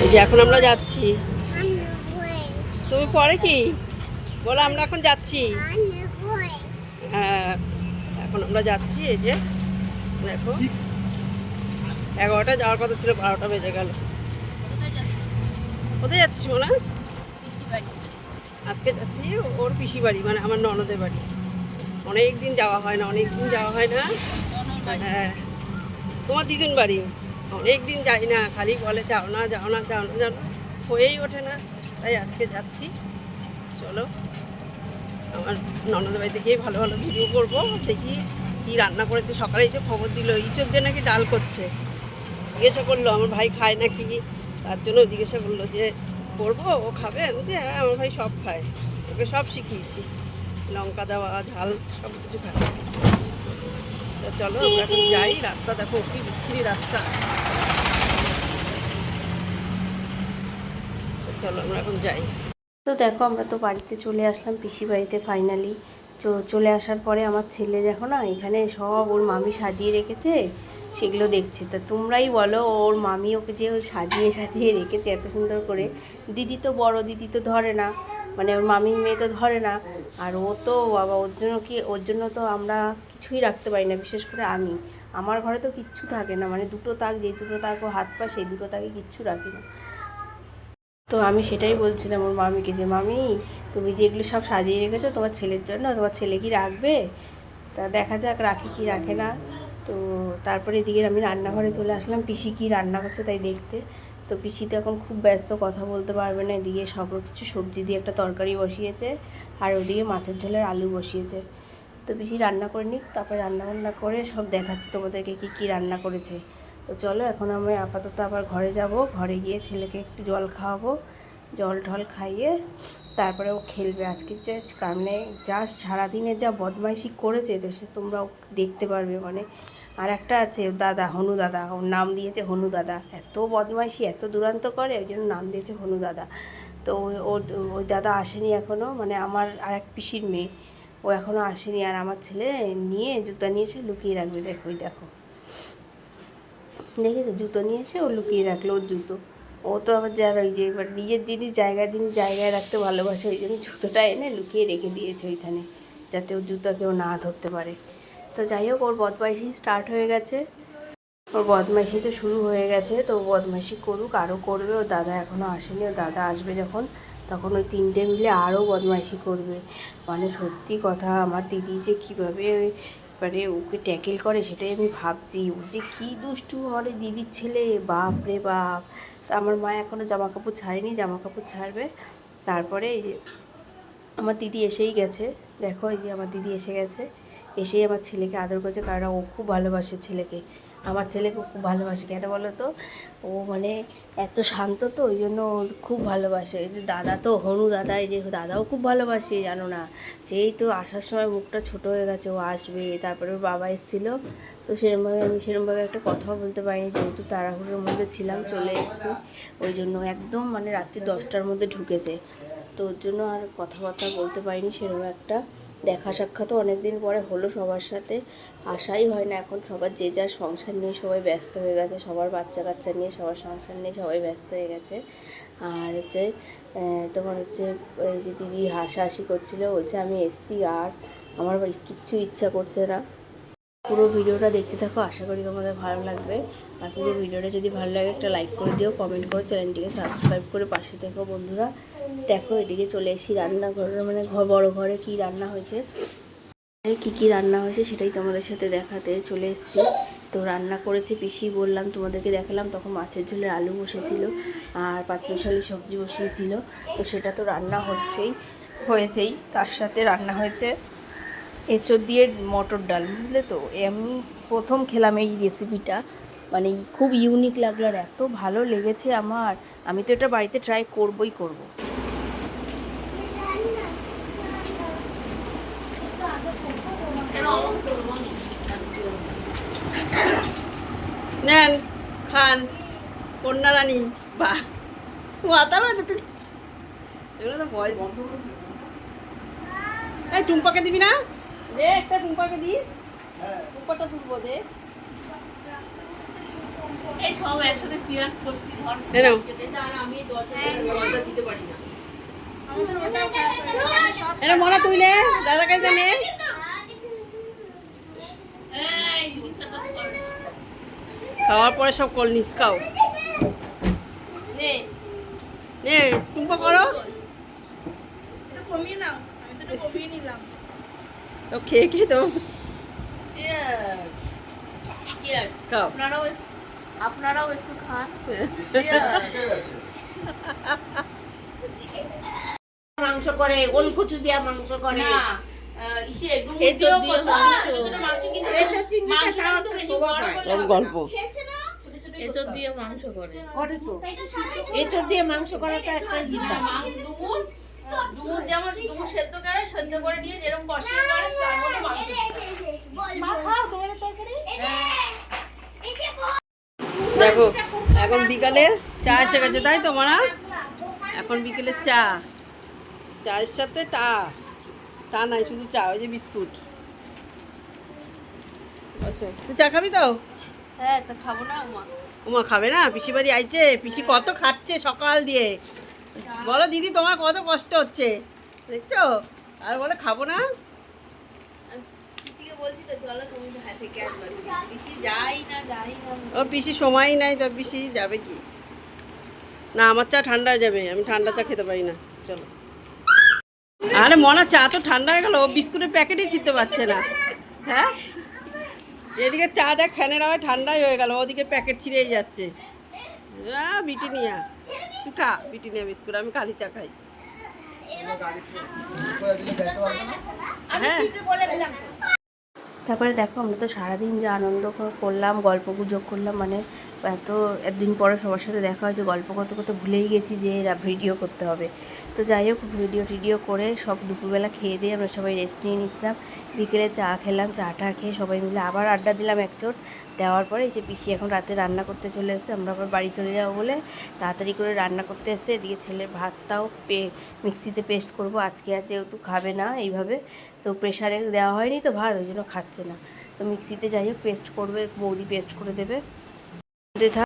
এই যে এখন আমরা যাচ্ছি। তুমি পরে কি বলো? আমরা এখন যাচ্ছি। হ্যাঁ, এখন আমরা যাচ্ছি। এই যে দেখো 11টা যাওয়ার কথা ছিল, 12টা বেজে গেল। কোথায় যাচ্ছিস মোনা? পিসি বাড়ি। আজকে যাচ্ছি ওর পিসি বাড়ি, মানে আমার ননদের বাড়ি। অনেক দিন যাওয়া হয় না, হ্যাঁ, তোমার দিদুন বাড়ি। অনেক দিন যাই না, খালি বলে যাও না যাও না যাও না যাও না, হয়েই ওঠে না। তাই আজকে যাচ্ছি। চলো, আমার ননদের বাড়িতে গিয়ে ভালো ভালো ভিডিও করবো। দেখি কী রান্না করেছে। সকালেই তো খবর দিল ইঁচড় দিয়ে নাকি ডাল করছে। জিজ্ঞাসা করলো আমার ভাই খায় না কি, তার জন্য জিজ্ঞাসা করলো যে করবো, ও খাবে? আমি যে হ্যাঁ, আমার ভাই সব খায়, ওকে সব শিখিয়েছি, লঙ্কা দেওয়া ঝাল সব কিছু খায়। তো চলো আমরা এখন যাই। রাস্তা দেখো কি বিচ্ছিরি রাস্তা। চলো আমরা এখন যাই। তো দেখো আমরা তো বাড়িতে চলে আসলাম, পিসি বাড়িতে ফাইনালি। চলে আসার পরে আমার ছেলে দেখো না, এখানে সব ওর মামি সাজিয়ে রেখেছে, সেগুলো দেখছে। তা তোমরাই বলো, ওর মামি ওকে যে সাজিয়ে সাজিয়ে রেখেছে এত সুন্দর করে। দিদি তো বড় দিদি তো ধরে না, মানে ওর মামির মেয়ে তো ধরে না। আর ও তো বাবা, ওর জন্য তো আমরা কিছুই রাখতে পারি না, বিশেষ করে আমি। আমার ঘরে তো কিচ্ছু থাকে না, মানে দুটো তাক, যেই দুটো তাক ও হাত পা, সেই দুটো তাকে কিচ্ছু রাখি না। তো আমি সেটাই বলছিলাম ওর মামিকে যে মামি, তুমি যেগুলো সব সাজিয়ে রেখেছো তোমার ছেলের জন্য, তোমার ছেলে কি রাখবে? তা দেখা যাক রাখে কি রাখে না। তো তারপরে এদিকে আমি রান্নাঘরে চলে আসলাম, পিসি কি রান্না করছে তাই দেখতে। তো পিসি তো এখন খুব ব্যস্ত, কথা বলতে পারবে না। এদিকে সব কিছু সবজি দিয়ে একটা তরকারি বসিয়েছে, আর ওদিকে মাছের ঝোলের আলু বসিয়েছে। তো পিসি রান্না করে নিক, তারপরে রান্না করে সব দেখাচ্ছি তোমাদেরকে কী রান্না করেছে। তো চলো এখন আমি আপাতত আবার ঘরে যাব। ঘরে গিয়ে ছেলেকে একটু জল খাওয়াবো, জল ঢল খাইয়ে তারপরে ও খেলবে। আজকে যে মানে যা সারাদিনে যা বদমাইশি করেছে, তো সে তোমরাও দেখতে পারবে। মানে আর একটা আছে দাদা, হনু দাদা, ওর নাম দিয়েছে হনু দাদা। এত বদমাইশি, এত দুরান্ত করে, ওই জন্য নাম দিয়েছে হনু দাদা। তো ওই দাদা আসেনি এখনও, মানে আমার আর এক পিসির মেয়ে, ও এখনও আসেনি। আর আমার ছেলে নিয়ে জুতা নিয়েছে, লুকিয়ে রাখবে। দেখো দেখেছো, জুতো নিয়েছে, ও লুকিয়ে রাখলো ওর জুতো। ও তো আবার যার ওই যে এবার নিজের জিনিস জায়গায় রাখতে ভালোবাসে, ওই জন্য জুতোটা এনে লুকিয়ে রেখে দিয়েছে ওইখানে, যাতে ওর জুতো কেউ না ধরতে পারে। তো যাই হোক, ওর বদমাইশি স্টার্ট হয়ে গেছে, ওর বদমাইশি তো শুরু হয়ে গেছে। তো বদমাইশি করুক, আরও করবে। ওর দাদা এখনও আসেনি, ওর দাদা আসবে যখন, তখন ওই তিনটে মিলে আরও বদমাইশি করবে। মানে সত্যি কথা, আমার দিদি যে কীভাবে মানে ওকে ট্যাকেল করে সেটাই আমি ভাবছি। ও যে কী দুষ্টু আমার ওই দিদির ছেলে, বাপ রে বাপ। তা আমার মা এখনও জামা কাপড় ছাড়েনি, জামা কাপড় ছাড়বে। তারপরে এই যে আমার দিদি এসেই গেছে, দেখো এই যে আমার দিদি এসে গেছে। এসেই আমার ছেলেকে আদর করেছে, কারণ ও খুব ভালোবাসে ছেলেকে। আমার ছেলেকে খুব ভালোবাসে, কেন বলো তো? ও মানে এত শান্ত, তো ওই জন্য ও খুব ভালোবাসে। এই যে দাদা তো হনু দাদা, এই যে দাদাও খুব ভালোবাসে, জানো না? সেই তো আসার সময় মুখটা ছোট হয়ে গেছে, ও আসবে। তারপরে ওর বাবা এসেছিলো, তো আমি সেরকমভাবে একটা কথাও বলতে পারিনি, যেহেতু তাড়াহুড়োর মধ্যে ছিলাম, চলে এসেছি। ওই জন্য একদম মানে রাত্রি 10টার মধ্যে ঢুকেছে, তো ওর জন্য আর কথাবার্তা বলতে পারিনি সেরকম একটা। দেখা সাক্ষাৎও অনেক দিন পরে হলো সবার সাথে, আশাই হয় না এখন। সবার যে যার সংসার নিয়ে সবাই ব্যস্ত হয়ে গেছে, সবার বাচ্চা কাচ্চা নিয়ে, সবার সংসার নিয়ে সবাই ব্যস্ত হয়ে গেছে। আর হচ্ছে তোমার হচ্ছে এই যে দিদি হাসাহাসি করছিলো, বলছে আমি এসছি আর আমার কিচ্ছু ইচ্ছা করছে না। পুরো ভিডিওটা দেখতে থাকো, আশা করি তোমাদের ভালো লাগবে। আর পুরো ভিডিওটা যদি ভালো লাগে একটা লাইক করে দিও, কমেন্ট করো, চ্যানেলটিকে সাবস্ক্রাইব করে পাশে থেকো বন্ধুরা। দেখো এদিকে চলে এসেছি রান্নাঘরে, মানে বড় ঘরে কী রান্না হয়েছে, কী রান্না হয়েছে সেটাই তোমাদের সাথে দেখাতে চলে এসেছি। তো রান্না করেছে পিসি, বললাম তোমাদেরকে দেখালাম, তখন মাছের ঝোলের আলু বসেছিল আর পাঁচমিশালি সবজি বসিয়েছিল। তো সেটা তো রান্না হয়েছেই, তার সাথে রান্না হয়েছে এঁচোড় দিয়ে মটর ডাল, বুঝলে তো? আমি প্রথম খেলাম এই রেসিপিটা, মানে খুব ইউনিক লাগলো আর এত ভালো লেগেছে আমার। আমি তো এটা বাড়িতে ট্রাই করবই করব। নেন খান, কন্যা রানী। বাহ, মাতাল হয়তো তুই, এগুলো তো ভয়। এই টুম্পাকে দিবি না? দে একটা টুম্পাকে দি, টুম্পাটা তুলবো, দে। এই সব একসাথে চিয়ার্স করছি ধর এরো আর আমি দরজা দিতে পারি না। এটা মনে তুই নে দাদা কাছে নে এই জিনিসটা তো করে। খাওয়ার পরে সব কোল্ড ড্রিঙ্কস খাও নে নে টুম্পা করো কমিয়ে নাও, আমি তো কমিয়ে নিলাম। তো খেয়ে খেয়ে তো চিয়ার্স চিয়ার্স খাও আপনারাও একটু খান। মাংস করে, ওল কচু দিয়া মাংস করে। না ইসে এঁচোড় ডুমুর দিয়ে মাংস মাংস। কিন্তু এটা চিংড়িটা মাংস তাও কিন্তু একটা বেশি শোভা বড় পায়। বড় সব গল্প এঁচোড় দিয়ে মাংস করে। করে তো এঁচোড় দিয়ে মাংস করাটা একটা জিনিস। ডুমুর ডুমুর যেমন ডুমুর সেদ্ধ করে নিয়ে যেরকম কষিয়ে করে তার মধ্যে মাংস দেখো এখন বিকালের চা এসে গেছে তাই তো মারা এখন বিকেলের চা চায়ের সাথে টা নাই শুধু চা ওই যে বিস্কুট বসো তুই চা খাবি তো হ্যাঁ তা খাবো না মা উমা খাবে না পিসি বাড়ি আইছে পিসি কত খাচ্ছে সকাল দিয়ে বলো দিদি তোমার কত কষ্ট হচ্ছে দেখছো আর বলে খাবো না পিসিকে বলছি তো চলো তুমি ভাই থেকে আসবা পিসি যাই না ওর পিসি সময়ই নাই তোর পিসি যাবে কি না আমার চা ঠান্ডা হয়ে যাবে আমি ঠান্ডা চা খেতে পারি না চলো আরে মনা চা তো ঠান্ডা হয়ে গেল ও বিস্কুটের প্যাকেটই চিনতে পারছে না হ্যাঁ এদিকে চা দেখ ফ্যানের আওয়াজ ঠান্ডাই হয়ে গেল ওদিকে প্যাকেট ছিঁড়েই যাচ্ছে বিটিনিয়া তুই খা বিটিনিয়া বিস্কুট আমি কালি চা খাই হ্যাঁ তারপরে দেখো আমরা তো সারাদিন যা আনন্দ করলাম গল্প গুজব করলাম মানে এত একদিন পরে সবার সাথে দেখা হয়েছে গল্প করতে করতে ভুলেই গেছি যে ভিডিও করতে হবে তো যাই হোক ভিডিও করে সব দুপুরবেলা খেয়ে দিয়ে আমরা সবাই রেস্ট নিয়ে নিয়েছিলাম বিকেলে চা খেলাম চাটা খেয়ে সবাই মিলে আবার আড্ডা দিলাম একচোট দেওয়ার পরে এই যে পিসি এখন রাতে রান্না করতে চলে এসেছে আমরা আবার বাড়ি চলে যাবো বলে তাড়াতাড়ি করে রান্না করতে এসে এদিকে ছেলের ভাতটাও মিক্সিতে পেস্ট করব আজকে আর যেহেতু খাবে না এইভাবে তো প্রেশারে দেওয়া হয়নি তো ভাত ওই জন্য খাচ্ছে না তো মিক্সিতে যাই হোক পেস্ট করবে বৌদি পেস্ট করে দেবে